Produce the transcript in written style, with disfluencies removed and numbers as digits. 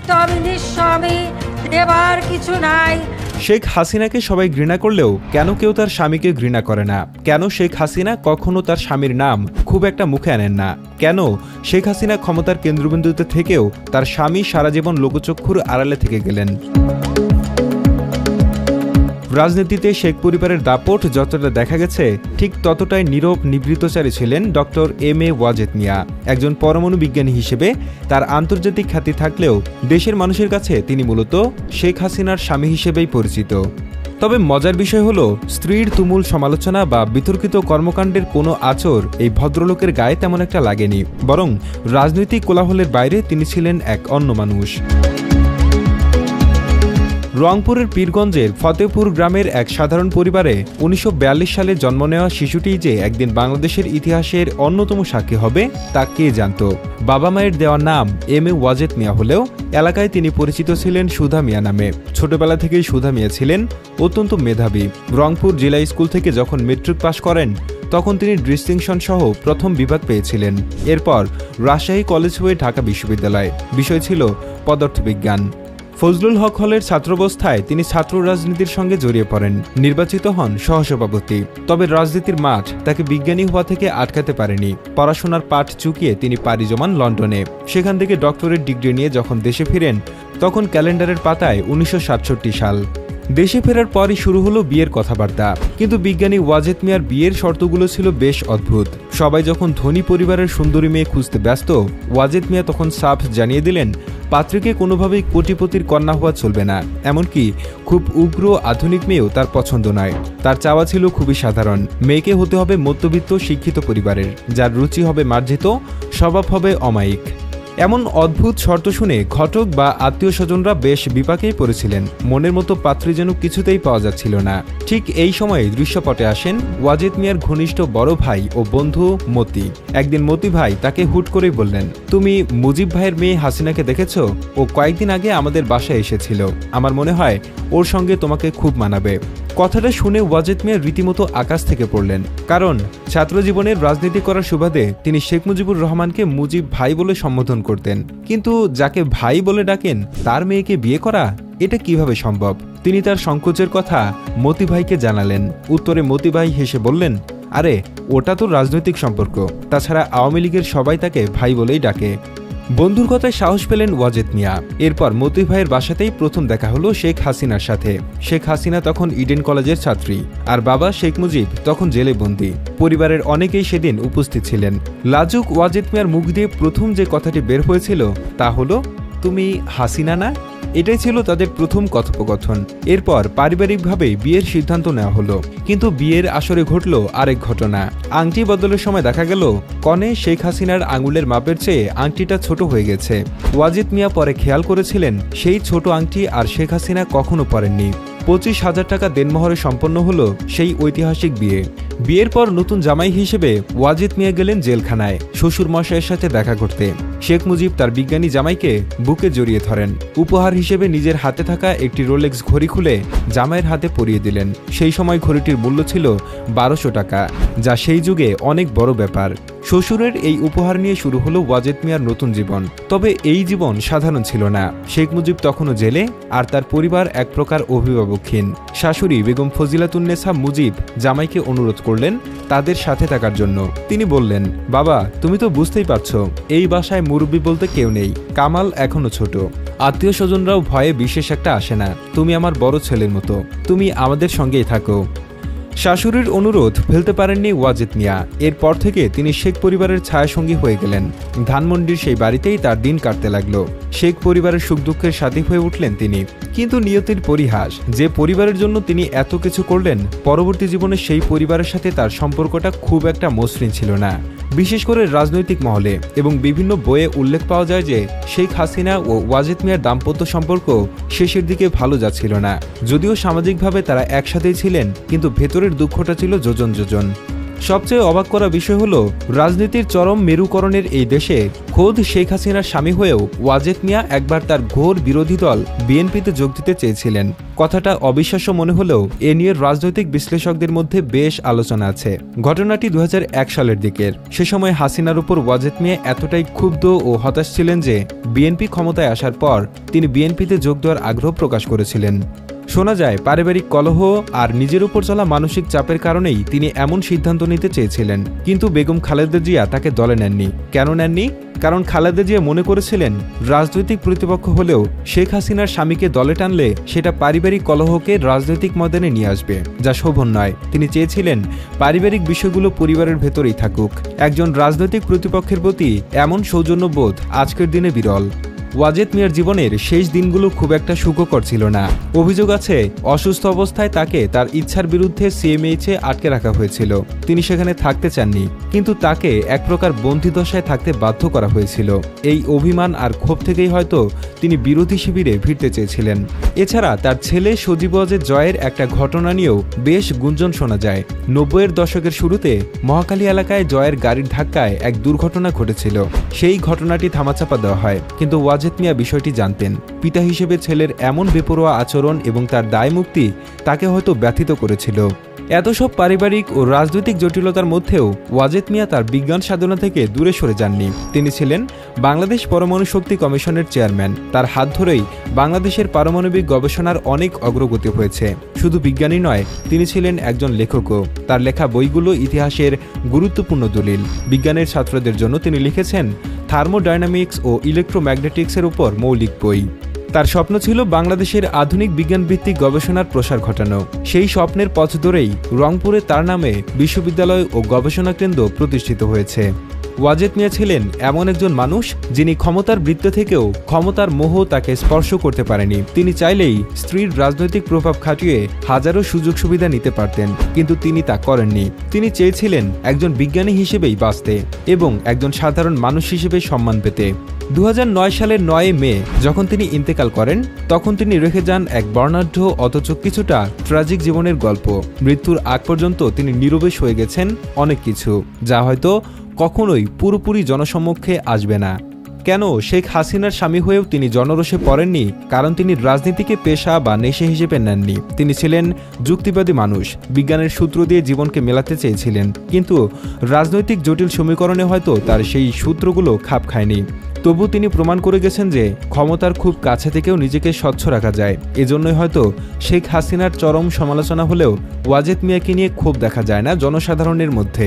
নিত্য আমি নিঃস্ব, আমি দেবার কিছু নাই। শেখ হাসিনাকে সবাই ঘৃণা করলেও কেন কেউ তার স্বামীকে ঘৃণা করে না? কেন শেখ হাসিনা কখনো তার স্বামীর নাম খুব একটা মুখে আনেন না? কেন শেখ হাসিনা ক্ষমতার কেন্দ্রবিন্দুতে থেকেও তার স্বামী সারা জীবন লোকচক্ষুর আড়ালে থেকে গেলেন? রাজনীতিতে শেখ পরিবারের দাপট যতটা দেখা গেছে, ঠিক ততটাই নীরব নিবৃত্তচারী ছিলেন doctor M A Wazed Miah. একজন পরমাণু বিজ্ঞানী হিসেবে তার আন্তর্জাতিক খ্যাতি থাকলেও দেশের মানুষের কাছে তিনি মূলত শেখ হাসিনার স্বামী হিসেবেই পরিচিত। তবে মজার বিষয় হলো, স্ত্রীর তুমুল সমালোচনা বা বিতর্কিত কর্মকাণ্ডের কোনো আচর এই ভদ্রলোকের গায়ে তেমন একটা লাগেনি, বরং রাজনৈতিক কোলাহলের বাইরে তিনি ছিলেন এক অন্য মানুষ। রংপুরের পীরগঞ্জের ফতেপুর গ্রামের এক সাধারণ পরিবারে ১৯৪২ সালে জন্ম নেওয়া শিশুটি যে একদিন বাংলাদেশের ইতিহাসের অন্যতম সাক্ষী হবে তা কে জানত? বাবা মায়ের দেওয়া নাম এম এ ওয়াজেদ মিয়া হলেও এলাকায় তিনি পরিচিত ছিলেন সুধা মিয়া নামে। ছোটবেলা থেকেই সুধা মিয়া ছিলেন অত্যন্ত মেধাবী। রংপুর জেলা স্কুল থেকে যখন মেট্রিক পাশ করেন তখন তিনি ডিস্টিংশন সহ প্রথম বিভাগ পেয়েছিলেন। এরপর রাজশাহী কলেজ হয়ে ঢাকা বিশ্ববিদ্যালয়, বিষয় ছিল পদার্থবিজ্ঞান। ফজলুল হক হলের ছাত্রাবস্থায় তিনি ছাত্র রাজনীতির সঙ্গে জড়িয়ে পড়েন, নির্বাচিত হন সহসভাপতি। তবে রাজনীতির মাঠ তাকে বিজ্ঞানী হওয়া থেকে আটকাতে পারেনি। পড়াশোনার পাঠ চুকিয়ে তিনি পাড়ি জমান লন্ডনে। সেখান থেকে ডক্টরেট ডিগ্রি নিয়ে যখন দেশে ফিরেন তখন ক্যালেন্ডারের পাতায় ১৯৬৭ সাল। দেশে ফেরার পরই শুরু হলো বিয়ের কথাবার্তা। কিন্তু বিজ্ঞানী ওয়াজেদ মিয়ার বিয়ের শর্তগুলো ছিল বেশ অদ্ভুত। সবাই যখন ধনী পরিবারের সুন্দরী মেয়ে খুঁজতে ব্যস্ত, ওয়াজেদ মিয়া তখন সাফ জানিয়ে দিলেন পাত্রীকে কোনোভাবেই কোটিপতির কন্যা হওয়া চলবে না, এমনকি খুব উগ্র আধুনিক মেয়েও তার পছন্দ নয়। তার চাওয়া ছিল খুবই সাধারণ, মেয়েকে হতে হবে মধ্যবিত্ত শিক্ষিত পরিবারের, যার রুচি হবে মার্জিত, স্বভাব হবে অমায়িক। এমন অদ্ভুত শর্ত শুনে ঘটক বা আত্মীয় স্বজনরা বেশ বিপাকেই পড়েছিলেন। মনের মতো পাত্রী যেন কিছুতেই পাওয়া যাচ্ছিল না। ঠিক এই সময়ে দৃশ্যপটে আসেন ওয়াজেদ মিয়ার ঘনিষ্ঠ বড় ভাই ও বন্ধু মতি। একদিন মতি ভাই তাকে হুট করেই বললেন, তুমি মুজিব ভাইয়ের মেয়ে হাসিনাকে দেখেছ? ও কয়েকদিন আগে আমাদের বাসায় এসেছিল, আমার মনে হয় ওর সঙ্গে তোমাকে খুব মানাবে। কথাটা শুনে ওয়াজেদ মিয়া রীতিমতো আকাশ থেকে পড়লেন, কারণ ছাত্রজীবনের রাজনীতি করার সুবাদে তিনি শেখ মুজিবুর রহমানকে মুজিব ভাই বলে সম্বোধন করতেন। কিন্তু যাকে ভাই বলে ডাকেন তার মেয়েকে বিয়ে করা, এটা কিভাবে সম্ভব? তিনি তার সংকোচের কথা মতি ভাইকে জানালেন। উত্তরে মতি ভাই হেসে বললেন, আরে ওটা তো রাজনৈতিক সম্পর্ক, তাছাড়া আওয়ামী লীগের সবাই তাকে ভাই বলেই ডাকে। বন্ধুর কথায় সাহস পেলেন ওয়াজেদ মিয়া। এরপর মতি ভাইয়ের বাসাতেই প্রথম দেখা হলো শেখ হাসিনার সাথে। শেখ হাসিনা তখন ইডেন কলেজের ছাত্রী, আর বাবা শেখ মুজিব তখন জেলে বন্দী। পরিবারের অনেকেই সেদিন উপস্থিত ছিলেন। লাজুক ওয়াজেদ মিয়ার মুখ দিয়ে প্রথম যে কথাটি বের হয়েছিল তা হলো, তুমি হাসিনা না? এটাই ছিল তাদের প্রথম কথোপকথন। এরপর পারিবারিকভাবে বিয়ের সিদ্ধান্ত নেওয়া হলো। কিন্তু বিয়ের আসরে ঘটল আরেক ঘটনা। আংটি বদলের সময় দেখা গেল কনে শেখ হাসিনার আঙুলের মাপের চেয়ে আংটিটা ছোট হয়ে গেছে। ওয়াজেদ মিয়া পরে খেয়াল করেছিলেন সেই ছোট আংটি আর শেখ হাসিনা কখনো পরেননি। ২৫,০০০ টাকা দেনমোহরে সম্পন্ন হলো সেই ঐতিহাসিক বিয়ে। বিয়ের পর নতুন জামাই হিসেবে ওয়াজেদ মিয়া গেলেন জেলখানায় শ্বশুর মশাইয়ের সাথে দেখা করতে। শেখ মুজিব তার বিজ্ঞানী জামাইকে বুকে জড়িয়ে ধরেন। উপহার হিসেবে নিজের হাতে থাকা একটি রোলেক্স ঘড়ি খুলে জামাইয়ের হাতে পরিয়ে দিলেন। সেই সময় ঘড়িটির মূল্য ছিল ১২০০ টাকা, যা সেই যুগে অনেক বড় ব্যাপার। শ্বশুরের এই উপহার নিয়ে শুরু হলো ওয়াজেদ মিয়ার নতুন জীবন। তবে এই জীবন সাধারণ ছিল না। শেখ মুজিব তখনও জেলে, আর তার পরিবার এক প্রকার অভিভাবকহীন। শাশুড়ি বেগম ফজিলাতুন্নেসা মুজিব জামাইকে অনুরোধ করলেন তাদের সাথে থাকার জন্য। তিনি বললেন, বাবা তুমি তো বুঝতেই পারছো এই বাসায় মুরব্বী বলতে কেউ নেই, কামাল এখনো ছোট, আত্মীয় স্বজনরাও ভয়ে বিশেষ একটা আসে না, তুমি আমার বড় ছেলের মতো, তুমি আমাদের সঙ্গেই থাকো। শাশুড়ির অনুরোধ ফেলতে পারেননি ওয়াজেদ মিয়া। এরপর থেকে তিনি শেখ পরিবারের ছায়াসঙ্গী হয়ে গেলেন। ধানমন্ডির সেই বাড়িতেই তার দিন কাটতে লাগলো। শেখ পরিবারের সুখ দুঃখের সাথী হয়ে উঠলেন তিনি। কিন্তু নিয়তির পরিহাস, যে পরিবারের জন্য তিনি এত কিছু করলেন, পরবর্তী জীবনে সেই পরিবারের সাথে তার সম্পর্কটা খুব একটা মসৃণ ছিল না। বিশেষ করে রাজনৈতিক মহলে এবং বিভিন্ন বইয়ে উল্লেখ পাওয়া যায় যে শেখ হাসিনা ও ওয়াজেদ মিয়ার দাম্পত্য সম্পর্ক শেষের দিকে ভালো যাচ্ছিল না। যদিও সামাজিকভাবে তারা একসাথেই ছিলেন, কিন্তু ভেতরের দুঃখটা ছিল যোজন যোজন। সবচেয়ে অবাক করা বিষয় হলো রাজনীতির চরম মেরুকরণের এই দেশে খোদ শেখ হাসিনার স্বামী হয়েও ওয়াজেদ মিয়া একবার তার ঘোর বিরোধী দল বিএনপিতে যোগ দিতে চেয়েছিলেন। কথাটা অবিশ্বাস্য মনে হলেও এ নিয়ে রাজনৈতিক বিশ্লেষকদের মধ্যে বেশ আলোচনা আছে। ঘটনাটি 2001 সালের দিকের। সে সময় হাসিনার উপর ওয়াজেদ মিয়া এতটাই ক্ষুব্ধ ও হতাশ ছিলেন যে বিএনপি ক্ষমতায় আসার পর তিনি বিএনপিতে যোগ দেওয়ার আগ্রহ প্রকাশ করেছিলেন। শোনা যায় পারিবারিক কলহ আর নিজের উপর চলা মানসিক চাপের কারণেই তিনি এমন সিদ্ধান্ত নিতে চেয়েছিলেন। কিন্তু বেগম খালেদা জিয়া তাকে দলে নেননি। কেন নেননি? কারণ খালেদা জিয়া মনে করেছিলেন রাজনৈতিক প্রতিপক্ষ হলেও শেখ হাসিনার স্বামীকে দলে টানলে সেটা পারিবারিক কলহকে রাজনৈতিক ময়দানে নিয়ে আসবে, যা শোভন নয়। তিনি চেয়েছিলেন পারিবারিক বিষয়গুলো পরিবারের ভেতরেই থাকুক। একজন রাজনৈতিক প্রতিপক্ষের প্রতি এমন সৌজন্যবোধ আজকের দিনে বিরল। ওয়াজেদ মিয়ার জীবনের শেষ দিনগুলো খুব একটা সুখকর ছিল না। অভিযোগ আছে অসুস্থ অবস্থায় তাকে তার ইচ্ছার বিরুদ্ধে সিএমএইচে আটকে রাখা হয়েছিল। তিনি সেখানে থাকতে চাননি, কিন্তু তাকে এক প্রকার বন্দিদশায় থাকতে বাধ্য করা হয়েছিল। এই অভিমান আর ক্ষোভ থেকেই হয়তো তিনি বিরোধী শিবিরে ভিড়তে চেয়েছিলেন। এছাড়া তার ছেলে সজীব ওয়াজেদ জয়ের একটা ঘটনা নিয়েও বেশ গুঞ্জন শোনা যায়। 90-এর দশকের শুরুতে মহাখালী এলাকায় জয়ের গাড়ির ধাক্কায় এক দুর্ঘটনা ঘটেছিল। সেই ঘটনাটি ধামাচাপা দেওয়া হয়, কিন্তু ওয়াজেদ মিয়া বিষয়টি জানতেন। পিতা হিসেবে ছেলের এমন বেপরোয়া আচরণ এবং তার দায়মুক্তি তাকে হয়তো ব্যথিত করেছিল। এত সব পারিবারিক ও রাজনৈতিক জটিলতার মধ্যেও ওয়াজেদ মিয়া তার বিজ্ঞান সাধনা থেকে দূরে সরে যাননি। তিনি ছিলেন বাংলাদেশ পরমাণু শক্তি কমিশনের চেয়ারম্যান। তার হাত ধরেই বাংলাদেশের পারমাণবিক গবেষণার অনেক অগ্রগতি হয়েছে। শুধু বিজ্ঞানী নয়, তিনি ছিলেন একজন লেখকও। তার লেখা বইগুলো ইতিহাসের গুরুত্বপূর্ণ দলিল। বিজ্ঞানের ছাত্রদের জন্য তিনি লিখেছেন থার্মোডাইনামিক্স ও ইলেকট্রোম্যাগনেটিক্সের উপর মৌলিক বই। তার স্বপ্ন ছিল বাংলাদেশের আধুনিক বিজ্ঞানভিত্তিক গবেষণার প্রসার ঘটানো। সেই স্বপ্নের পথ ধরেই রংপুরে তার নামে বিশ্ববিদ্যালয় ও গবেষণা কেন্দ্র প্রতিষ্ঠিত হয়েছে। ওয়াজেদ মিয়া ছিলেন এমন একজন মানুষ যিনি ক্ষমতার বৃত্ত থেকেও ক্ষমতার মোহ তাকে স্পর্শ করতে পারেনি। তিনি চাইলেই স্ত্রীর রাজনৈতিক প্রভাব খাটিয়ে হাজারো সুযোগ সুবিধা নিতে পারতেন, কিন্তু তিনি তা করেননি। তিনি চেয়েছিলেন একজন বিজ্ঞানী হিসেবেই বাঁচতে এবং একজন সাধারণ মানুষ হিসেবে সম্মান পেতে। 2009 সালের 9 মে যখন তিনি ইন্তেকাল করেন, তখন তিনি রেখে যান এক বর্ণাঢ্য অথচ কিছুটা ট্র্যাজিক জীবনের গল্প। মৃত্যুর আগ পর্যন্ত তিনি নীরবে সয়ে গেছেন অনেক কিছু, যা হয়তো কখনোই পুরোপুরি জনসম্মুখে আসবে না। কেন শেখ হাসিনার স্বামী হয়েও তিনি জনরোষে পড়েননি? কারণ তিনি রাজনীতিকে পেশা বা নেশা হিসেবে নেননি। তিনি ছিলেন যুক্তিবাদী মানুষ, বিজ্ঞানের সূত্র দিয়ে জীবনকে মেলাতে চেয়েছিলেন, কিন্তু রাজনৈতিক জটিল সমীকরণে হয়তো তার সেই সূত্রগুলো খাপ খায়নি। তবু তিনি প্রমাণ করে গেছেন যে ক্ষমতার খুব কাছে থেকেও নিজেকে স্বচ্ছ রাখা যায়। এজন্যই হয়তো শেখ হাসিনার চরম সমালোচনা হলেও ওয়াজেদ মিয়াকে নিয়ে ক্ষোভ দেখা যায় না জনসাধারণের মধ্যে।